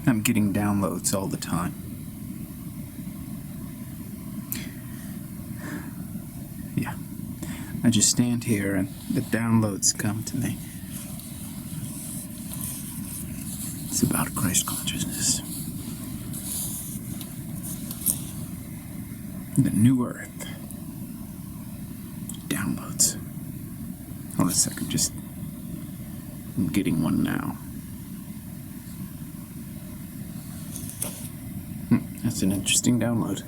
I'm getting downloads all the time. Yeah. I just stand here and the downloads come to me. It's about Christ consciousness. The new earth. Downloads. Hold on a second, I'm getting one now. That's an interesting download.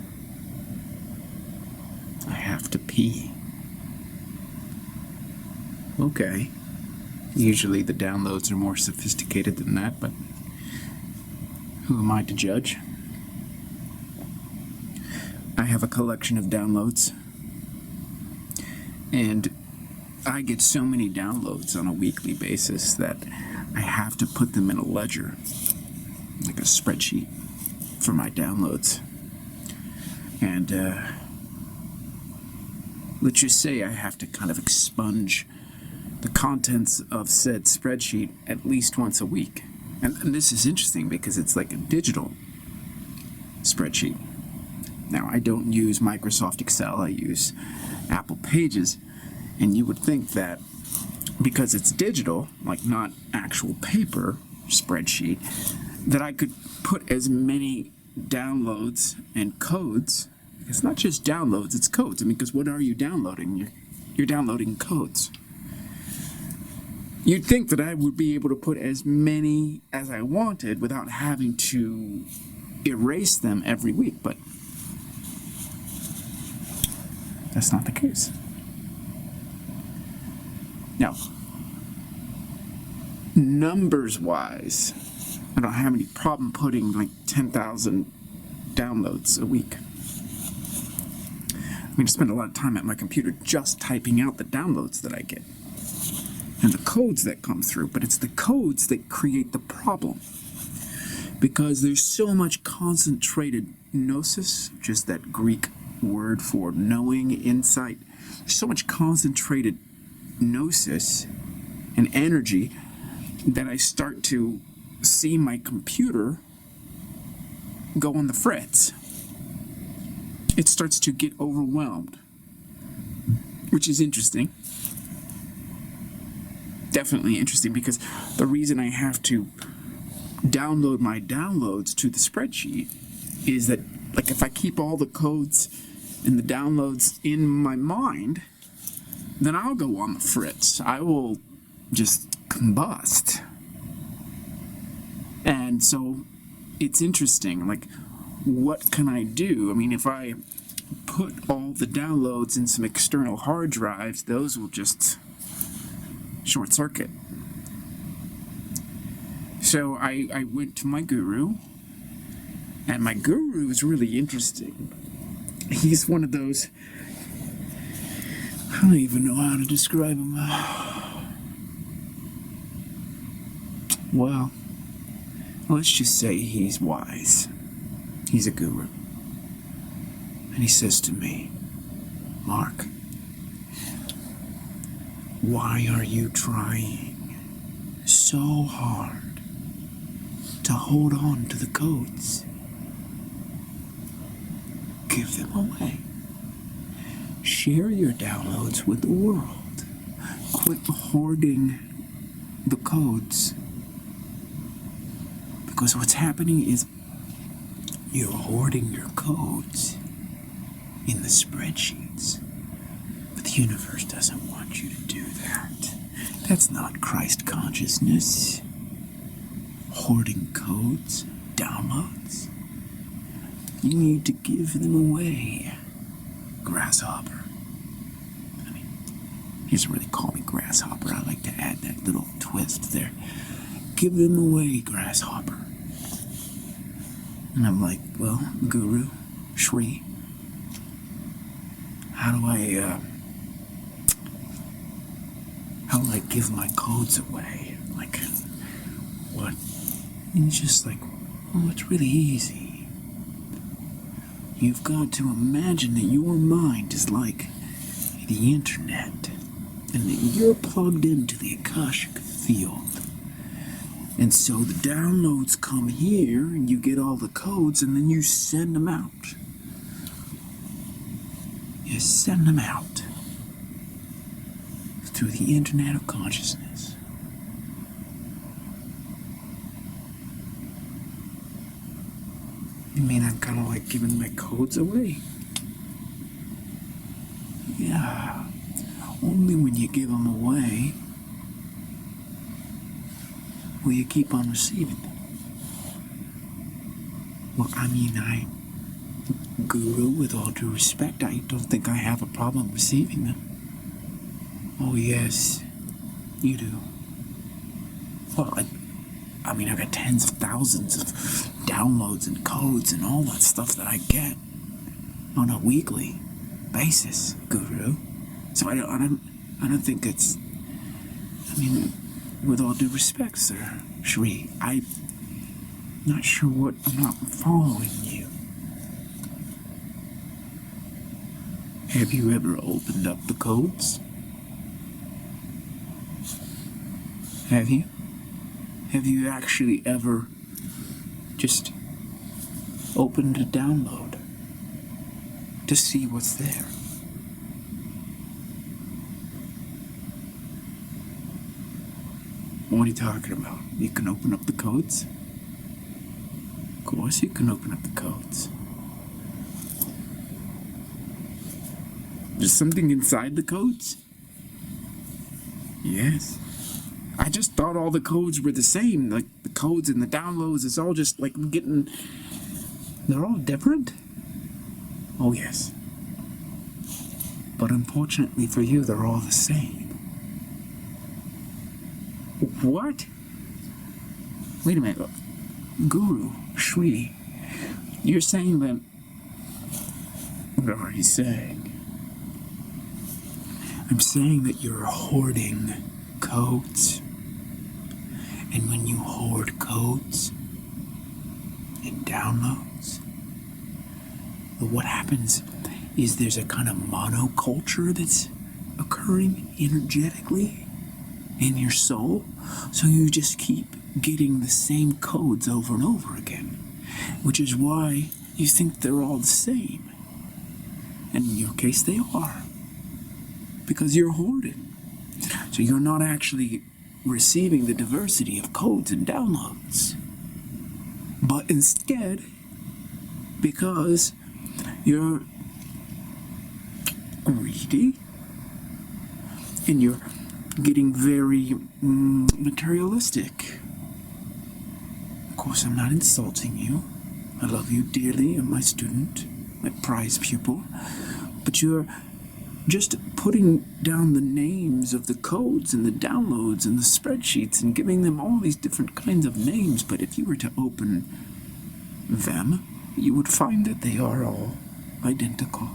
I have to pee. Okay. Usually the downloads are more sophisticated than that, but who am I to judge? I have a collection of downloads, and I get so many downloads on a weekly basis that I have to put them in a ledger, like a spreadsheet for my downloads. And let's just say I have to kind of expunge the contents of said spreadsheet at least once a week. And this is interesting because it's like a digital spreadsheet. Now, I don't use Microsoft Excel, I use Apple Pages, and you would think that because it's digital, like not actual paper spreadsheet, that I could put as many downloads and codes. It's not just downloads, it's codes. I mean, because what are you downloading? You're downloading codes. You'd think that I would be able to put as many as I wanted without having to erase them every week, but that's not the case. Now, numbers-wise, I don't have any problem putting like 10,000 downloads a week. I mean, I spend a lot of time at my computer just typing out the downloads that I get and the codes that come through, but it's the codes that create the problem because there's so much concentrated gnosis, just that Greek word for knowing, insight. There's so much concentrated gnosis and energy that I start to see my computer go on the fritz. It starts to get overwhelmed, which is interesting. Definitely interesting, because the reason I have to download my downloads to the spreadsheet is that, like, if I keep all the codes and the downloads in my mind, then I'll go on the fritz. I will just combust. And so it's interesting, like, what can I do? I mean, if I put all the downloads in some external hard drives, those will just short circuit. So I went to my guru, and my guru is really interesting. He's one of those, I don't even know how to describe him. Well, let's just say he's wise. He's a guru. And he says to me, Mark, why are you trying so hard to hold on to the codes? Give them away. Share your downloads with the world. Quit hoarding the codes. Because what's happening is you're hoarding your codes in the spreadsheets. But the universe doesn't want you to do that. That's not Christ consciousness. Hoarding codes, downloads. You need to give them away. Grasshopper. I mean, he doesn't really call me grasshopper. I like to add that little twist there. Give them away, grasshopper. And I'm like, well, Guru, Shri, how do I give my codes away? Like, what? And he's just like, oh, it's really easy. You've got to imagine that your mind is like the internet, and that you're plugged into the Akashic field. And so the downloads come here, and you get all the codes, and then you send them out. You send them out through the internet of consciousness. You mean I'm kind of like giving my codes away? Yeah, only when you give them away will you keep on receiving them. Well, I mean, Guru, with all due respect, I don't think I have a problem receiving them. Oh, yes, you do. Well, I mean, I've got tens of thousands of downloads and codes and all that stuff that I get on a weekly basis, Guru. So I don't think it's, I mean, with all due respect, sir, Shri, I'm not sure what, I'm not following you. Have you ever opened up the codes? Have you? Have you actually ever just opened a download to see what's there? What are you talking about? You can open up the codes? Of course you can open up the codes. There's something inside the codes? Yes. I just thought all the codes were the same. Like, the codes and the downloads, it's all just like they're all different? Oh, yes. But unfortunately for you, they're all the same. What? Wait a minute. Guru, Shri, you're saying that... What are you saying? I'm saying that you're hoarding codes. And when you hoard codes and downloads, what happens is there's a kind of monoculture that's occurring energetically in your soul. So you just keep getting the same codes over and over again, which is why you think they're all the same. And in your case, they are, because you're hoarding. So you're not actually receiving the diversity of codes and downloads, but instead, because you're greedy and you're getting very materialistic. Of course, I'm not insulting you. I love you dearly. You're my student, my prize pupil. But you're just putting down the names of the codes and the downloads and the spreadsheets and giving them all these different kinds of names. But if you were to open them, you would find that they are all identical.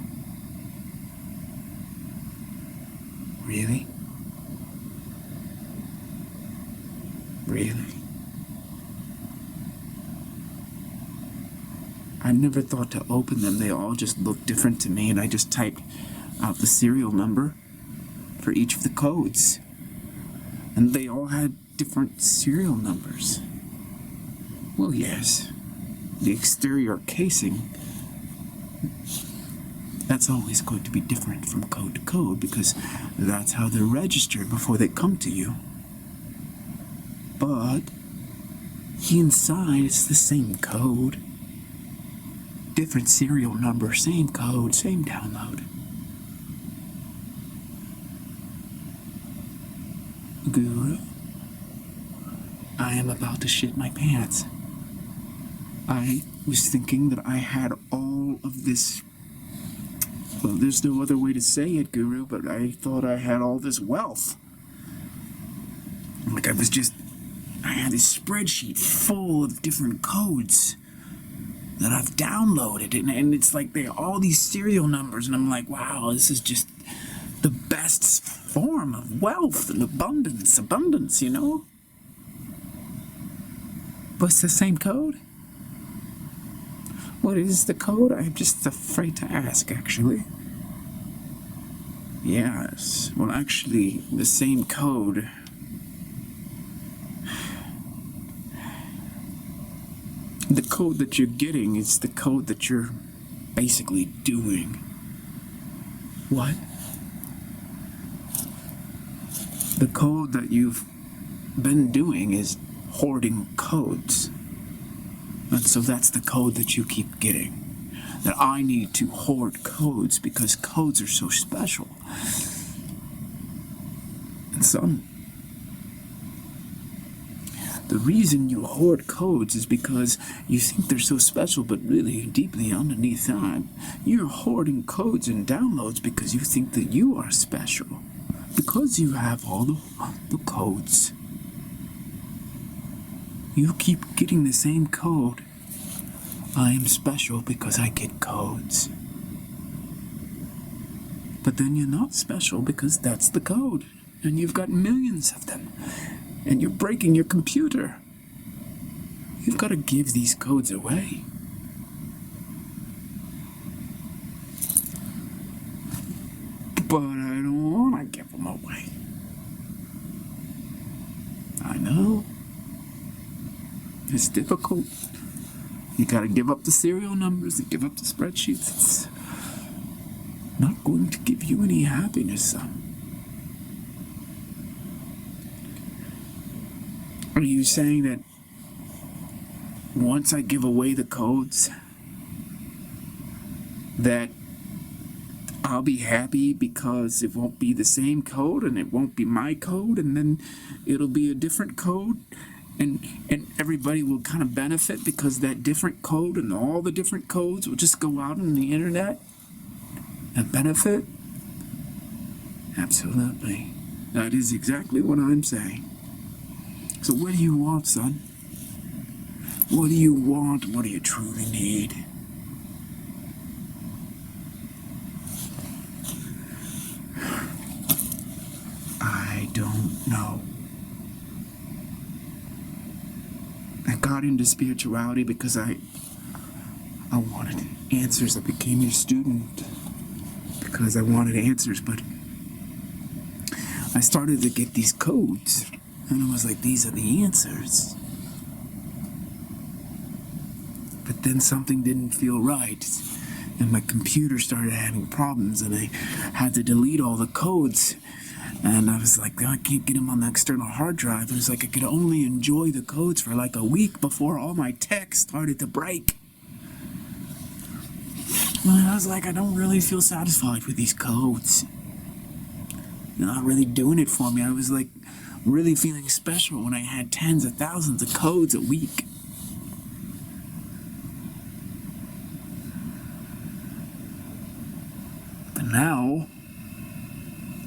Really? Really? I never thought to open them. They all just look different to me, and I just typed out the serial number for each of the codes. And they all had different serial numbers. Well, yes. The exterior casing, that's always going to be different from code to code, because that's how they're registered before they come to you. But inside, it's the same code. Different serial number, same code, same download. Guru, I am about to shit my pants. I was thinking that I had all of this... Well, there's no other way to say it, Guru, but I thought I had all this wealth. Like I had this spreadsheet full of different codes that I've downloaded, and it's like they all these serial numbers, and I'm like, wow, this is just the best form of wealth and abundance, you know? But it's the same code? What is the code? I'm just afraid to ask, actually. Yes, well, actually, the same code The code that you're getting is the code that you're basically doing. What? The code that you've been doing is hoarding codes. And so that's the code that you keep getting. That I need to hoard codes because codes are so special. And the reason you hoard codes is because you think they're so special, but really deeply underneath that, you're hoarding codes and downloads because you think that you are special. Because you have all the codes. You keep getting the same code. I am special because I get codes. But then you're not special because that's the code. And you've got millions of them. And you're breaking your computer. You've got to give these codes away. But I don't want to give them away. I know. It's difficult. You gotta give up the serial numbers and give up the spreadsheets. It's not going to give you any happiness, son. Are you saying that once I give away the codes, that I'll be happy because it won't be the same code and it won't be my code and then it'll be a different code and everybody will kind of benefit because that different code and all the different codes will just go out on the internet and benefit? Absolutely. That is exactly what I'm saying. So what do you want, son? What do you want? What do you truly need? I don't know. I got into spirituality because I wanted answers. I became your student because I wanted answers, but I started to get these codes, and I was like, these are the answers. But then something didn't feel right, and my computer started having problems, and I had to delete all the codes. And I was like, I can't get them on the external hard drive. It was like I could only enjoy the codes for like a week before all my tech started to break. And I was like, I don't really feel satisfied with these codes. They're not really doing it for me. I was like really feeling special when I had tens of thousands of codes a week. But now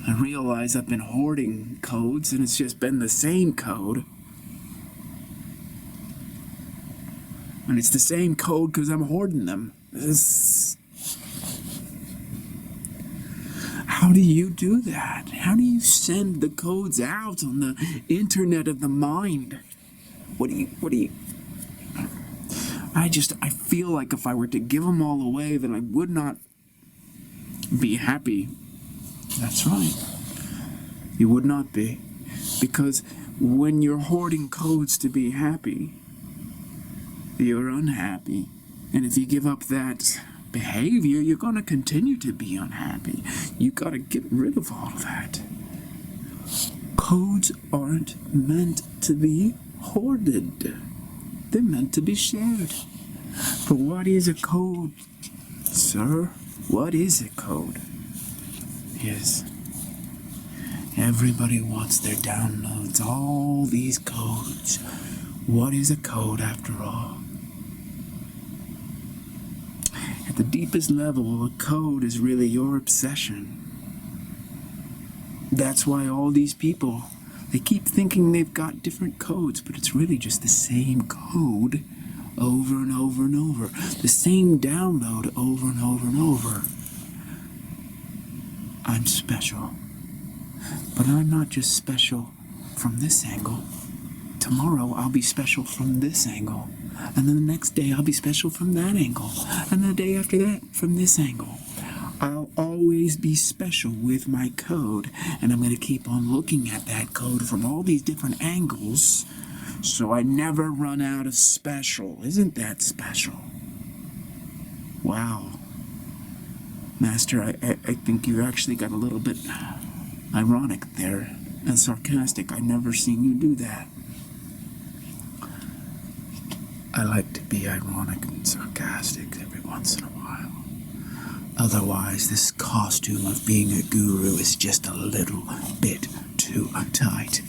I realize I've been hoarding codes and it's just been the same code. And it's the same code because I'm hoarding them. How do you do that? How do you send the codes out on the internet of the mind? What do you... I feel like if I were to give them all away, then I would not be happy. That's right. You would not be. Because when you're hoarding codes to be happy, you're unhappy. And if you give up that behavior, you're going to continue to be unhappy. You got to get rid of all of that. Codes aren't meant to be hoarded. They're meant to be shared. But what is a code, sir? What is a code? Yes. Everybody wants their downloads, all these codes. What is a code after all? At the deepest level, a code is really your obsession. That's why all these people, they keep thinking they've got different codes, but it's really just the same code over and over and over. The same download over and over and over. I'm special. But I'm not just special from this angle. Tomorrow I'll be special from this angle. And then the next day I'll be special from that angle. And the day after that from this angle. I'll always be special with my code. And I'm going to keep on looking at that code from all these different angles So I never run out of special. Isn't that special? Wow. Master, I think you actually got a little bit ironic there and sarcastic. I never seen you do that. I like to be ironic and sarcastic every once in a while. Otherwise, this costume of being a guru is just a little bit too tight.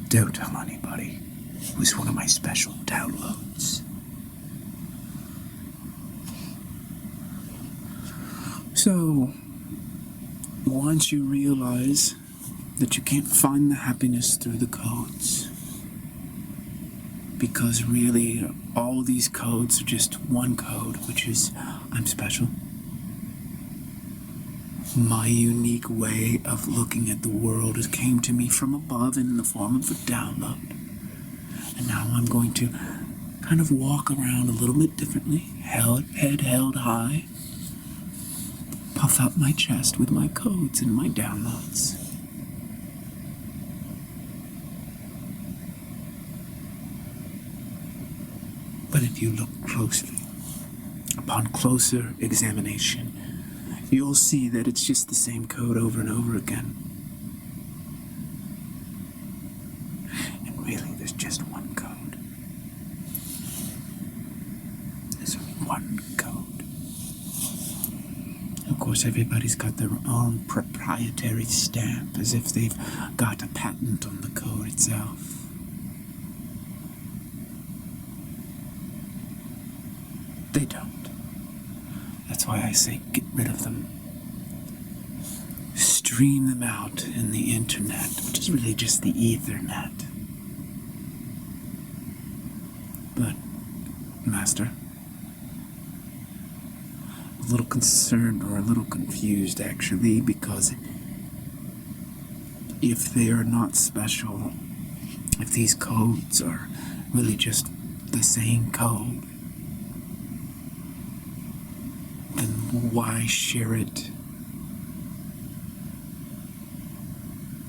Don't tell anybody. It was one of my special downloads. So, once you realize that you can't find the happiness through the codes, because really all these codes are just one code, which is I'm special. My unique way of looking at the world came to me from above in the form of a download. And now I'm going to kind of walk around a little bit differently, head held high, puff out my chest with my codes and my downloads. But if you look closely, upon closer examination, you'll see that it's just the same code over and over again. And really, there's just one code. There's only one code. Of course, everybody's got their own proprietary stamp, as if they've got a patent on the code itself. They don't. That's why I say get rid of them. Stream them out in the internet, which is really just the Ethernet. But, Master, a little concerned or a little confused actually, because if they are not special, if these codes are really just the same code, then why share it?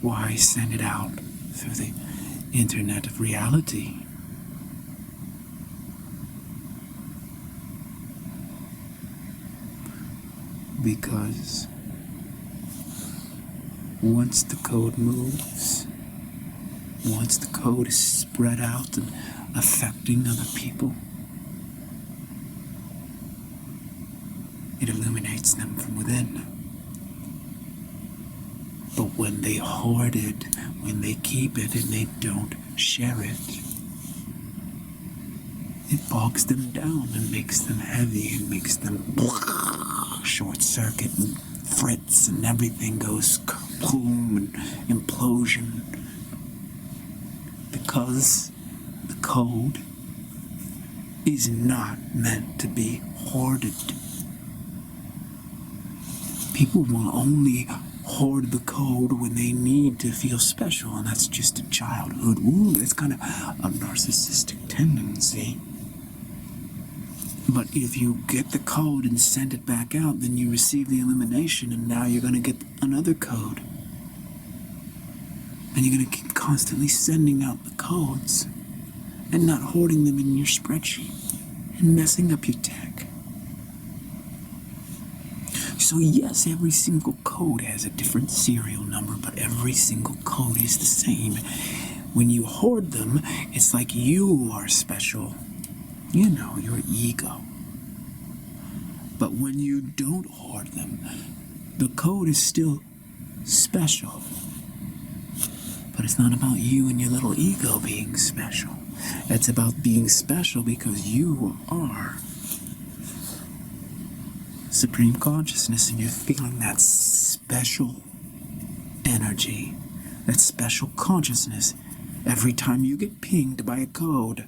Why send it out through the internet of reality? Because once the code moves, once the code is spread out and affecting other people, it illuminates them from within. But when they hoard it, when they keep it and they don't share it, it bogs them down and makes them heavy and makes them short circuit and fritz and everything goes boom and implosion. Because the code is not meant to be hoarded. People will only hoard the code when they need to feel special, and that's just a childhood wound. It's kind of a narcissistic tendency. But if you get the code and send it back out, then you receive the illumination, and now you're going to get another code. And you're going to keep constantly sending out the codes and not hoarding them in your spreadsheet and messing up your tech. So yes, every single code has a different serial number, but every single code is the same. When you hoard them, it's like you are special. You know, your ego. But when you don't hoard them, the code is still special. But it's not about you and your little ego being special. It's about being special because you are Supreme Consciousness, and you're feeling that special energy, that special consciousness every time you get pinged by a code.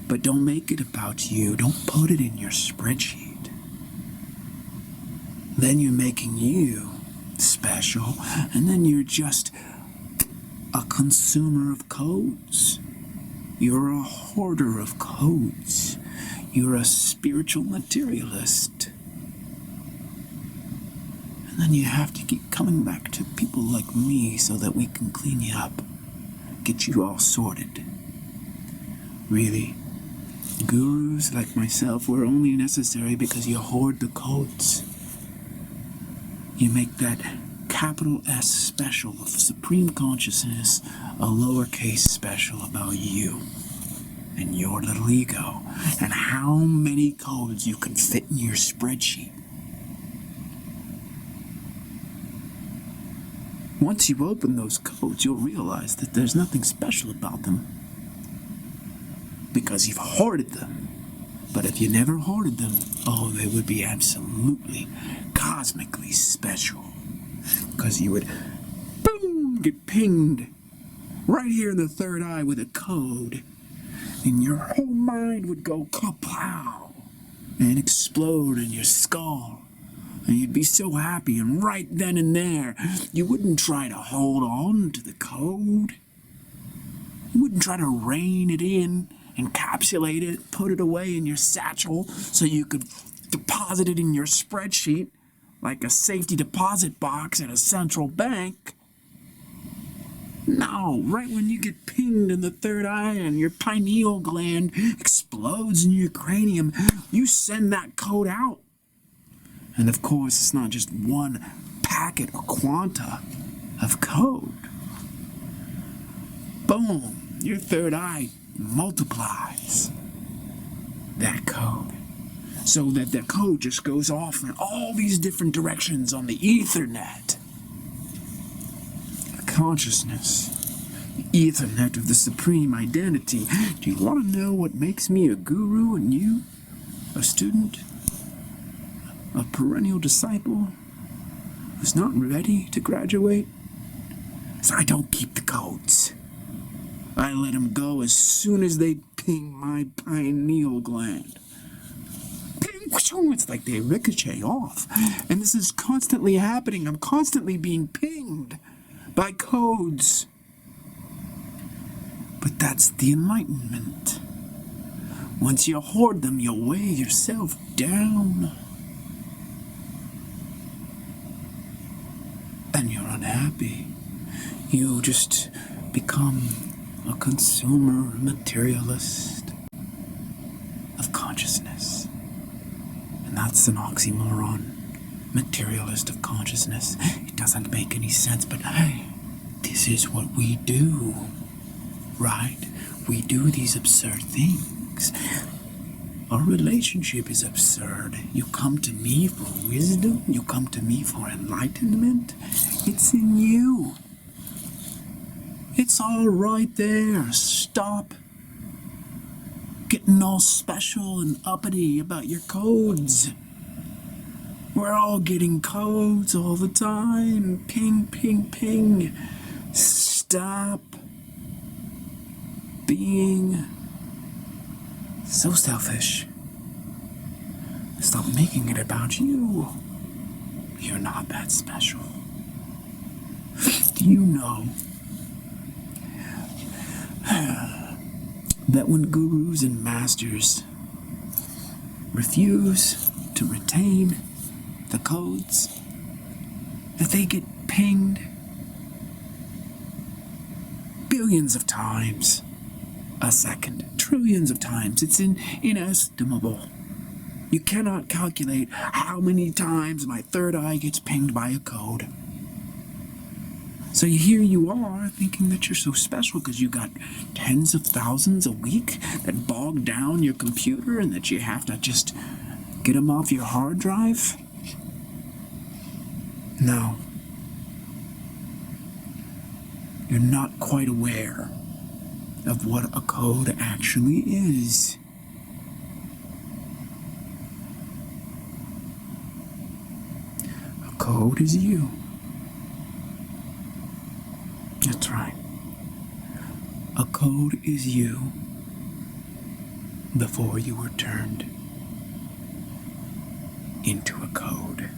But don't make it about you. Don't put it in your spreadsheet. Then you're making you special, and then you're just a consumer of codes. You're a hoarder of codes. You're a spiritual materialist. And then you have to keep coming back to people like me so that we can clean you up get you all sorted. Really, gurus like myself were only necessary because you hoard the codes. You make that capital S special of supreme consciousness a lowercase special about you and your little ego and how many codes you can fit in your spreadsheet. Once you open those codes, you'll realize that there's nothing special about them because you've hoarded them. But if you never hoarded them, oh, they would be absolutely cosmically special. Because you would, boom, get pinged right here in the third eye with a code. And your whole mind would go kapow and explode in your skull. And you'd be so happy, and right then and there, you wouldn't try to hold on to the code. You wouldn't try to rein it in, encapsulate it, put it away in your satchel so you could deposit it in your spreadsheet like a safety deposit box at a central bank. No, right when you get pinged in the third eye and your pineal gland explodes in your cranium, you send that code out. And of course, it's not just one packet or quanta of code. Boom, your third eye multiplies that code. So that the code just goes off in all these different directions on the Ethernet. Consciousness, the Ethernet of the supreme identity. Do you want to know what makes me a guru and you a student? A perennial disciple who's not ready to graduate? So I don't keep the codes. I let them go as soon as they ping my pineal gland. Ping, it's like they ricochet off. And this is constantly happening. I'm constantly being pinged by codes. But that's the enlightenment. Once you hoard them, you'll weigh yourself down. And you're unhappy. You just become a consumer materialist of consciousness. And that's an oxymoron. Materialist of consciousness. It doesn't make any sense, but hey, this is what we do, right? We do these absurd things. Our relationship is absurd. You come to me for wisdom. You come to me for enlightenment. It's in you. It's all right there. Stop getting all special and uppity about your codes. We're all getting codes all the time. Ping, ping, ping. Stop being so selfish. Stop making it about you. You're not that special. Do you know that when gurus and masters refuse to retain the codes, that they get pinged billions of times a second, trillions of times? It's inestimable. You cannot calculate how many times my third eye gets pinged by a code. So here you are thinking that you're so special because you got tens of thousands a week that bog down your computer and that you have to just get them off your hard drive. No. You're not quite aware of what a code actually is. A code is you. That's right. A code is you before you were turned into a code.